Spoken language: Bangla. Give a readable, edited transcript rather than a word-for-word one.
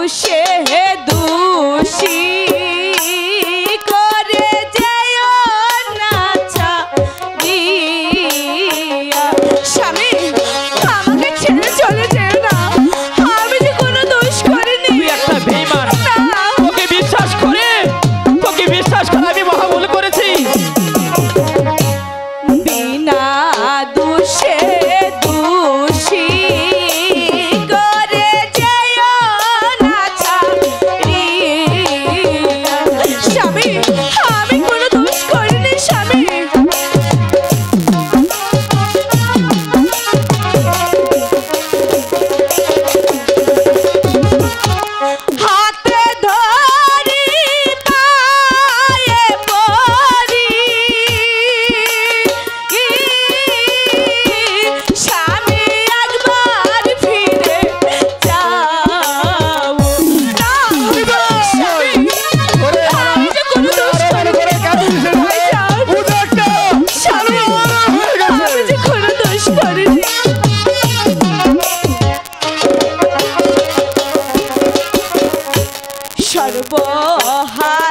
দোষে দোষী করে যেও না ছাড়িয়া। স্বামী আমাকে ছেড়ে চলে যেও না, আমি যে কোনো দোষ করিনি। তুই একটা বেঈমান, তোকে বিশ্বাস করে আমি মহা ভুল করেছি। বিনা দোষে দোষী করে যেও না ছাড়িয়া। স্বামী আমি কোনো দোষ করিনি স্বামী। হাতে ধরি পায়ে পড়ি স্বামী একবার ফিরে যাও না। স্বামী আমি যে কোনো দোষ করিনি। স্বামী আমি যে কোনো দোষ করিনি। সর্বহারা